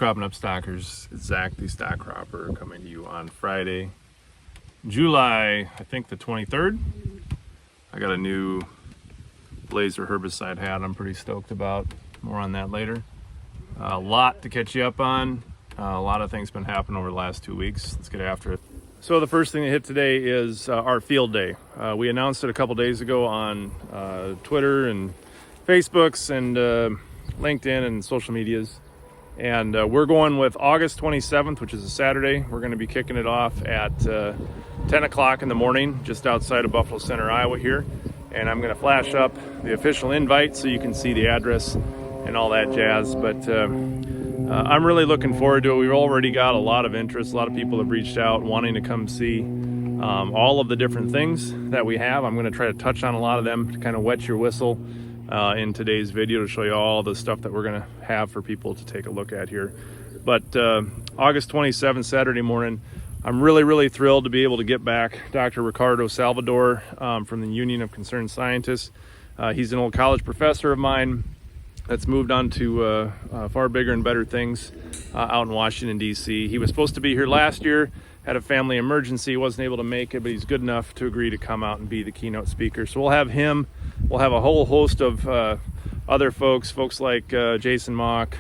Cropping Up Stockers, it's Zach the Stock Cropper coming to you on Friday, July, I think the 23rd. I got a new Blazer herbicide hat I'm pretty stoked about. More on that later. A lot to catch you up on. A lot of things been happening over the last 2 weeks. Let's get after it. So the first thing to hit today is our field day. We announced it a couple days ago on Twitter and Facebooks and LinkedIn and social medias. And we're going with August 27th, which is a Saturday. We're going to be kicking it off at 10 o'clock in the morning, just outside of Buffalo Center, Iowa here. And I'm going to flash up the official invite so you can see the address and all that jazz. But I'm really looking forward to it. We've already got a lot of interest. A lot of people have reached out wanting to come see all of the different things that we have. I'm going to try to touch on a lot of them to kind of wet your whistle in today's video to show you all the stuff that we're going to have for people to take a look at here. But August 27th, Saturday morning, I'm really thrilled to be able to get back Dr. Ricardo Salvador from the Union of Concerned Scientists. He's an old college professor of mine that's moved on to far bigger and better things out in Washington, D.C. He was supposed to be here last year, had a family emergency, wasn't able to make it, but he's good enough to agree to come out and be the keynote speaker. So we'll have him. We'll have a whole host of other folks like Jason Mock,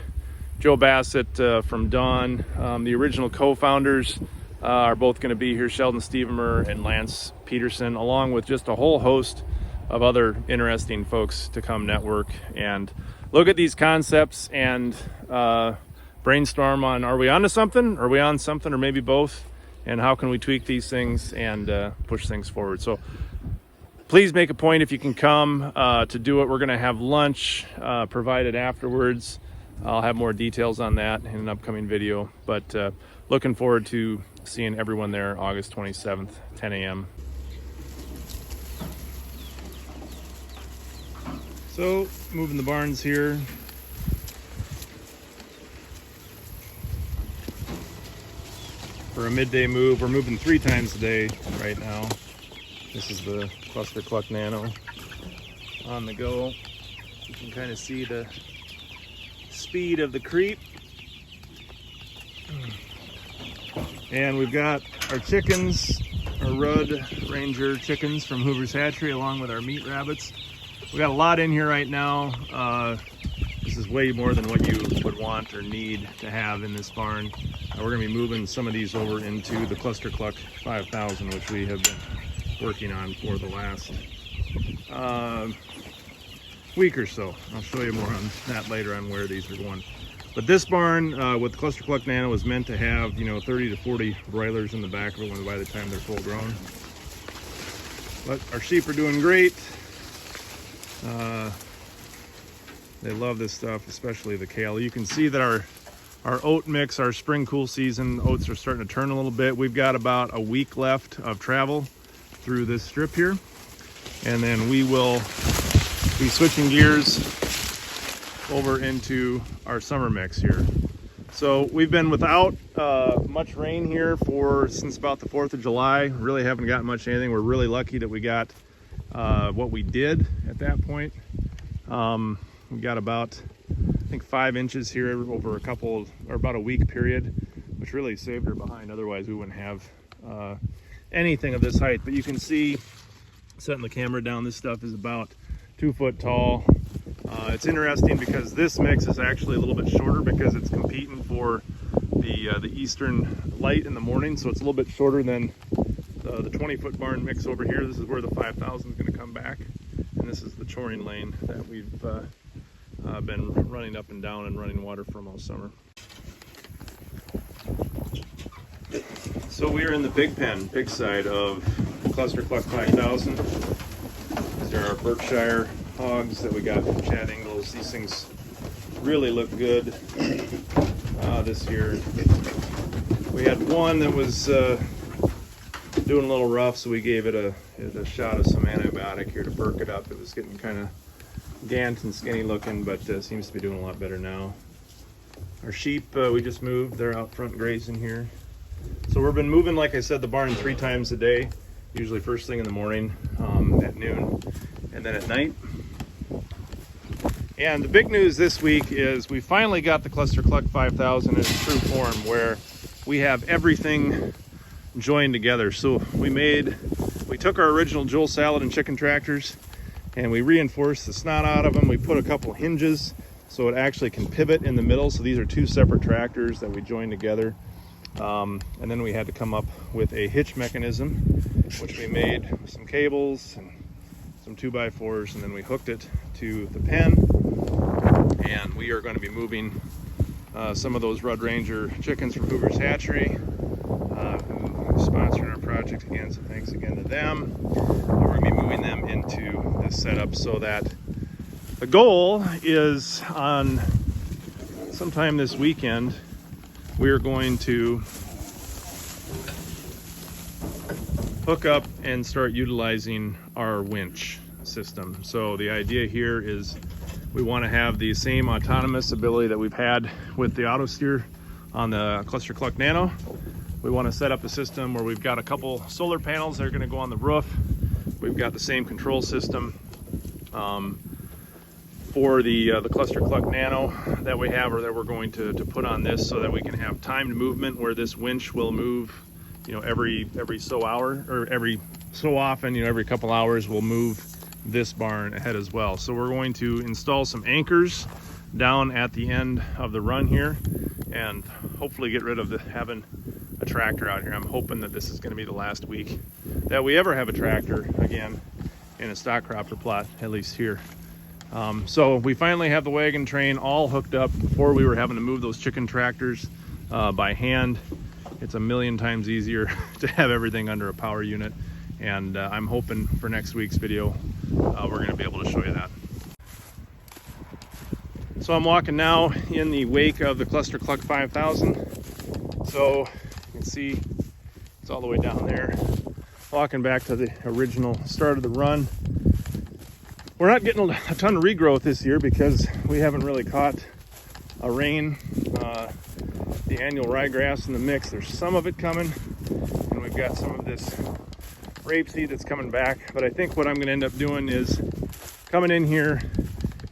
Joe Bassett from Dawn. The original co-founders are both going to be here, Sheldon Stevemer and Lance Peterson, along with just a whole host of other interesting folks to come network and look at these concepts and brainstorm on, are we onto something? Are we on something, or maybe both? And how can we tweak these things and push things forward? So please make a point if you can come to do it. We're going to have lunch provided afterwards. I'll have more details on that in an upcoming video, but looking forward to seeing everyone there August 27th, 10 a.m. So moving the barns here. For a midday move, we're moving 3 times a day right now. This is the Cluster Cluck Nano on the go. You can kind of see the speed of the creep. And we've got our chickens, our Rudd Ranger chickens from Hoover's Hatchery, along with our meat rabbits. We got a lot in here right now. This is way more than what you would want or need to have in this barn. We're gonna be moving some of these over into the Cluster Cluck 5000, which we have been working on for the last week or so. I'll show you more on that later on where these are going. But this barn with Cluster Cluck Nano is meant to have, 30 to 40 broilers in the back of it by the time they're full grown. But our sheep are doing great. They love this stuff, especially the kale. You can see that our oat mix, our spring cool season oats are starting to turn a little bit. We've got about a week left of travel through this strip here, and then we will be switching gears over into our summer mix here. So we've been without much rain here since about the 4th of July. Really haven't gotten much anything. We're really lucky that we got what we did at that point. We got about, I think, 5 inches here over about a week period, which really saved her behind. Otherwise we wouldn't have anything of this height. But you can see, setting the camera down, this stuff is about 2 foot tall. It's interesting because this mix is actually a little bit shorter because it's competing for the eastern light in the morning, so it's a little bit shorter than the 20-foot barn mix over here. This is where the 5000 is going to come back, and this is the choring lane that we've been running up and down and running water from all summer. So we are in the pig side of Cluster Cluck 5000. These are our Berkshire hogs that we got from Chad Ingalls. These things really look good this year. We had one that was doing a little rough, so we gave it a shot of some antibiotic here to perk it up. It was getting kind of gant and skinny looking, but seems to be doing a lot better now. Our sheep, we just moved. They're out front grazing here. So we've been moving, like I said, the barn 3 times a day, usually first thing in the morning, at noon, and then at night. And the big news this week is we finally got the Cluster Cluck 5000 in its true form, where we have everything joined together. So we took our original Joel Salad and chicken tractors and we reinforced the snot out of them. We put a couple hinges so it actually can pivot in the middle. So these are two separate tractors that we joined together. And then we had to come up with a hitch mechanism, which we made with some cables and some 2x4s, and then we hooked it to the pen. And we are going to be moving some of those Red Ranger chickens from Hoover's Hatchery, who sponsored our project again, so thanks again to them. We're going to be moving them into this setup, so that the goal is on sometime this weekend, we are going to hook up and start utilizing our winch system. So the idea here is we want to have the same autonomous ability that we've had with the auto steer on the Cluster Cluck Nano. We want to set up a system where we've got a couple solar panels that are going to go on the roof. We've got the same control system for the Cluster Cluck Nano that we have, or that we're going to put on this, so that we can have timed movement where this winch will move, you know, every so hour, or every so often, you know, every couple hours we'll move this barn ahead as well. So we're going to install some anchors down at the end of the run here and hopefully get rid of having a tractor out here. I'm hoping that this is going to be the last week that we ever have a tractor again in a stock cropper plot, at least here. So we finally have the wagon train all hooked up. Before, we were having to move those chicken tractors by hand. It's a million times easier to have everything under a power unit, and I'm hoping for next week's video we're going to be able to show you that. So I'm walking now in the wake of the Cluster Cluck 5000. So you can see it's all the way down there. Walking back to the original start of the run. We're not getting a ton of regrowth this year because we haven't really caught a rain. The annual ryegrass in the mix, there's some of it coming, and we've got some of this rapeseed that's coming back. But I think what I'm going to end up doing is coming in here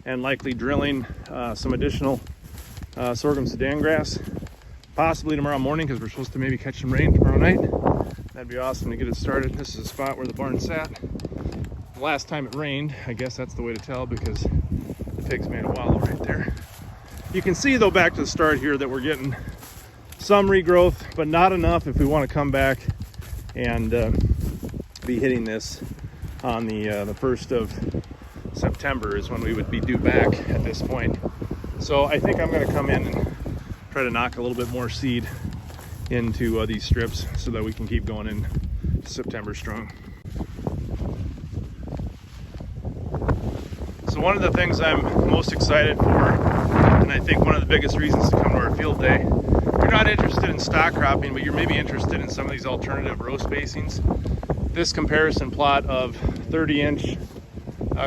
and likely drilling some additional sorghum Sudan grass, possibly tomorrow morning, because we're supposed to maybe catch some rain tomorrow night. That'd be awesome to get it started. This is a spot where the barn sat the last time it rained. I guess that's the way to tell, because the pigs made a wallow right there. You can see, though, back to the start here, that we're getting some regrowth, but not enough if we want to come back and be hitting this on the 1st of September is when we would be due back at this point. So I think I'm going to come in and try to knock a little bit more seed into these strips so that we can keep going in September strong. So one of the things I'm most excited for, and I think one of the biggest reasons to come to our field day, if you're not interested in stock cropping, but you're maybe interested in some of these alternative row spacings, this comparison plot of 30-inch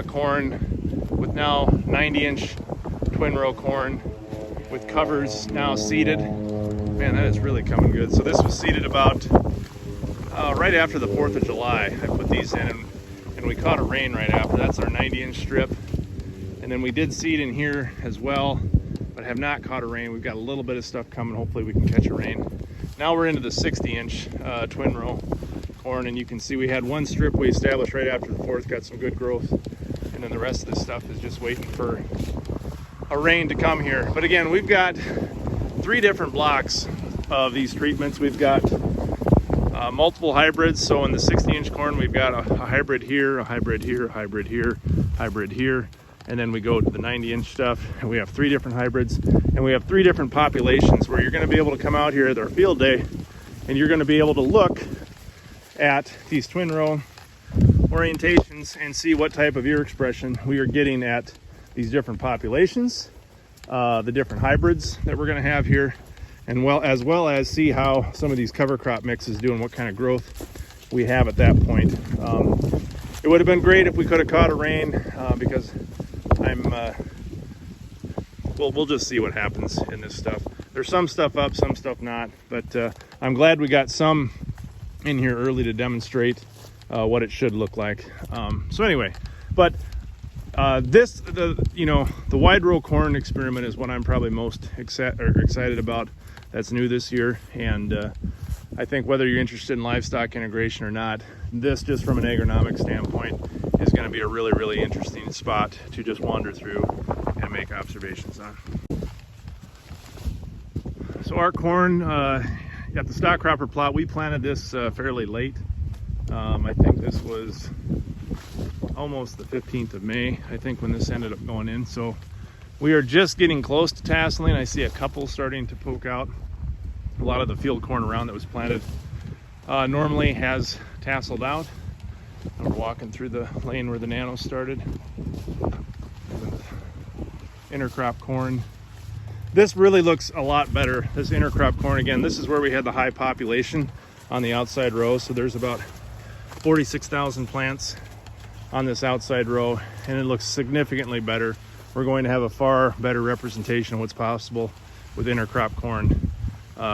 corn with now 90-inch twin row corn with covers now seeded. Man, that is really coming good. So this was seeded about right after the 4th of July. I put these in, and we caught a rain right after. That's our 90-inch strip. And then we did seed in here as well, but have not caught a rain. We've got a little bit of stuff coming. Hopefully we can catch a rain. Now we're into the 60-inch twin row corn, and you can see we had one strip we established right after the 4th, got some good growth, and then the rest of this stuff is just waiting for a rain to come here. But again, we've got 3 different blocks of these treatments. We've got multiple hybrids. So in the 60-inch corn, we've got a hybrid here, a hybrid here, a hybrid here, hybrid here, and then we go to the 90-inch stuff, and we have 3 different hybrids, and we have 3 different populations where you're going to be able to come out here at our field day, and you're going to be able to look at these twin row orientations and see what type of ear expression we are getting at these different populations, the different hybrids that we're going to have here, and as well as see how some of these cover crop mixes do and what kind of growth we have at that point. It would have been great if we could have caught a rain, because we'll just see what happens in this stuff. There's some stuff up, some stuff not, but I'm glad we got some in here early to demonstrate what it should look like. So anyway, but The wide row corn experiment is what I'm probably most excited about. That's new this year, and I think whether you're interested in livestock integration or not, this, just from an agronomic standpoint, is going to be a really, really interesting spot to just wander through and make observations on. So our corn at the stock cropper plot, we planted this fairly late. I think this was almost the 15th of May, I think, when this ended up going in. So we are just getting close to tasseling. I see a couple starting to poke out. A lot of the field corn around that was planted normally has tasseled out. And we're walking through the lane where the nano started. Intercrop corn. This really looks a lot better, this intercrop corn. Again, this is where we had the high population on the outside row. So there's about 46,000 plants on this outside row, and it looks significantly better. We're going to have a far better representation of what's possible with intercrop corn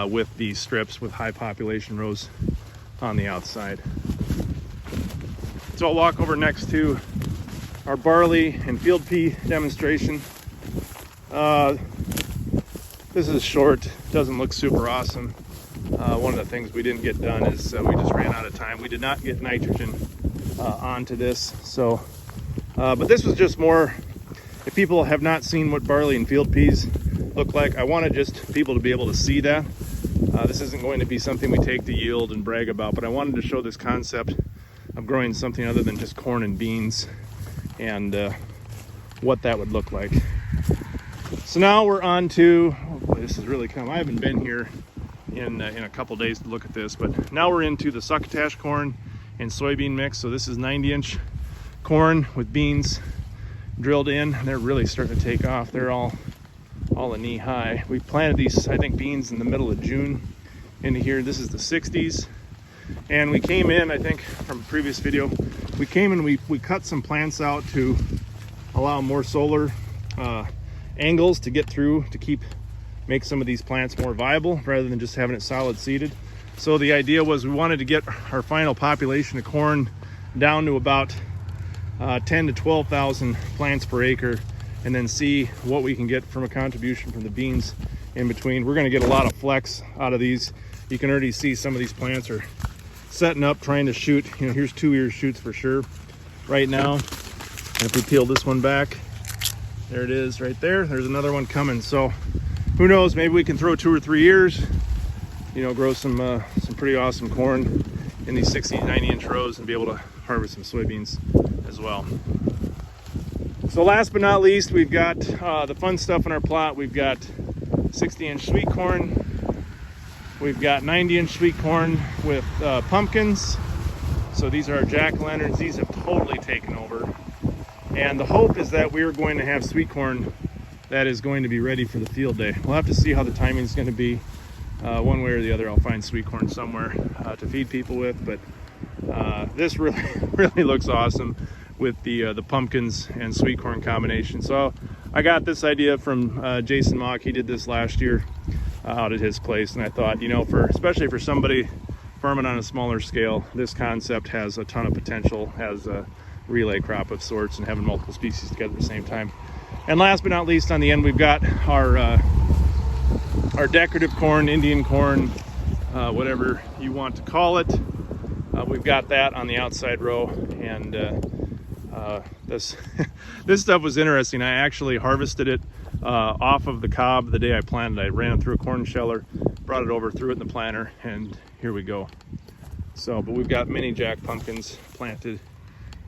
with these strips with high population rows on the outside. So I'll walk over next to our barley and field pea demonstration. This is short, doesn't look super awesome. One of the things we didn't get done is we just ran out of time. We did not get nitrogen onto this, so but this was just more, if people have not seen what barley and field peas look like, I wanted just people to be able to see that. This isn't going to be something we take to yield and brag about, but I wanted to show this concept of growing something other than just corn and beans, and what that would look like. So now we're on to, oh boy, this is really come. I haven't been here in a couple days to look at this, but now we're into the succotash corn and soybean mix. So this is 90-inch corn with beans drilled in. They're really starting to take off. They're all a knee high. We planted these, I think, beans in the middle of June into here. This is the 60s, and we came in, I think from a previous video, we came in, we cut some plants out to allow more solar angles to get through, to make some of these plants more viable rather than just having it solid seeded. So the idea was we wanted to get our final population of corn down to about 10 to 12,000 plants per acre, and then see what we can get from a contribution from the beans in between. We're going to get a lot of flex out of these. You can already see some of these plants are setting up, trying to shoot. Here's 2-ear shoots for sure right now. And if we peel this one back, there it is right there. There's another one coming. So who knows, maybe we can throw 2 or 3 ears, grow some pretty awesome corn in these 60, 90-inch rows and be able to harvest some soybeans as well. So last but not least, we've got the fun stuff in our plot. We've got 60-inch sweet corn. We've got 90-inch sweet corn with pumpkins. So these are our jack-o'-lanterns. These have totally taken over. And the hope is that we're going to have sweet corn that is going to be ready for the field day. We'll have to see how the timing is going to be. One way or the other, I'll find sweet corn somewhere to feed people with. But this really, really looks awesome with the pumpkins and sweet corn combination. So I got this idea from Jason Mock. He did this last year out at his place, and I thought, especially for somebody farming on a smaller scale, this concept has a ton of potential as a relay crop of sorts and having multiple species together at the same time. And last but not least, on the end, we've got our decorative corn, Indian corn, whatever you want to call it. We've got that on the outside row, and this stuff was interesting. I actually harvested it off of the cob the day I planted. I ran it through a corn sheller, brought it over, threw it in the planter, and here we go. So, but we've got mini jack pumpkins planted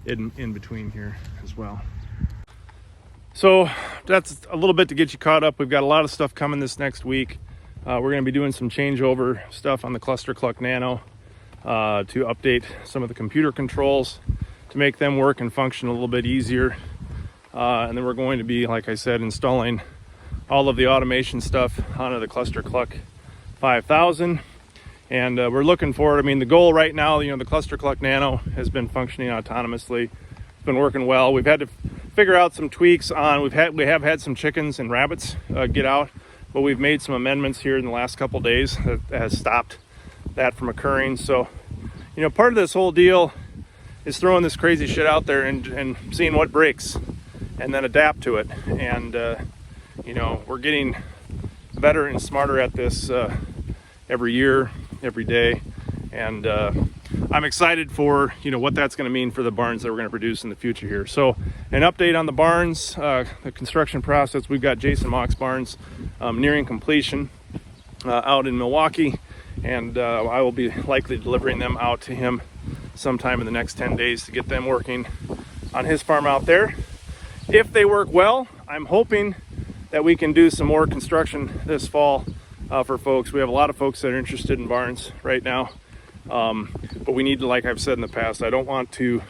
in between here as well. So that's a little bit to get you caught up. We've got a lot of stuff coming this next week. We're going to be doing some changeover stuff on the Cluster Cluck Nano to update some of the computer controls to make them work and function a little bit easier. And then we're going to be, like I said, installing all of the automation stuff onto the Cluster Cluck 5000. And we're looking forward. I mean, the goal right now, the Cluster Cluck Nano has been functioning autonomously. It's been working well. We've had to figure out some tweaks on, we have had some chickens and rabbits get out, but we've made some amendments here in the last couple days that has stopped that from occurring. So, part of this whole deal is throwing this crazy shit out there and seeing what breaks. and then adapt to it. And you know, we're getting better and smarter at this every year, every day, and I'm excited for, you know, what that's going to mean for the barns that we're going to produce in the future here. So an update on the barns, the construction process. We've got Jason Mock's barns nearing completion out in Milwaukee, and I will be likely delivering them out to him sometime in the next 10 days to get them working on his farm out there. If they work well, I'm hoping that we can do some more construction this fall for folks. We have a lot of folks that are interested in barns right now. But we need to, like I've said in the past, I don't want to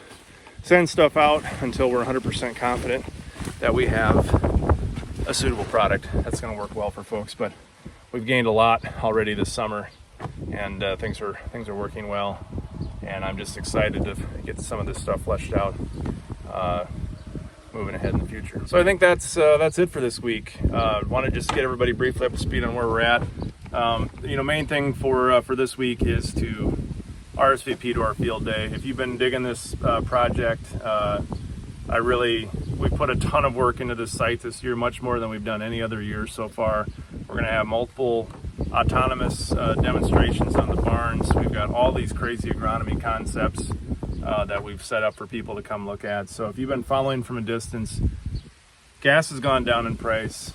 send stuff out until we're 100% confident that we have a suitable product that's going to work well for folks. But we've gained a lot already this summer, and things are working well. And I'm just excited to get some of this stuff fleshed out, moving ahead in the future. So I think that's it for this week. Want to just get everybody briefly up to speed on where we're at. You know, main thing for this week is to RSVP to our field day. If you've been digging this project, we put a ton of work into this site this year, much more than we've done any other year so far. We're going to have multiple autonomous demonstrations on the barns. We've got all these crazy agronomy concepts that we've set up for people to come look at. So if you've been following from a distance, gas has gone down in price.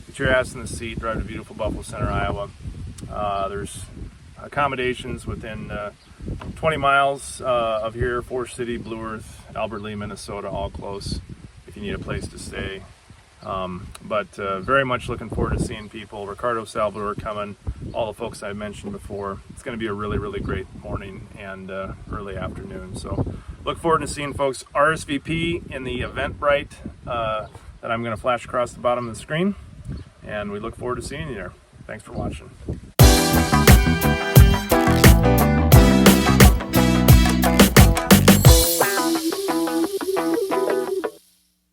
Get your ass in the seat, drive to beautiful Buffalo Center, Iowa. There's accommodations within 20 miles of here, Forest City, Blue Earth, Albert Lea, Minnesota, all close if you need a place to stay. But very much looking forward to seeing people. Ricardo Salvador coming, all the folks I mentioned before. It's going to be a really, really great morning and early afternoon. So look forward to seeing folks. RSVP in the Eventbrite that I'm going to flash across the bottom of the screen. And we look forward to seeing you there. Thanks for watching.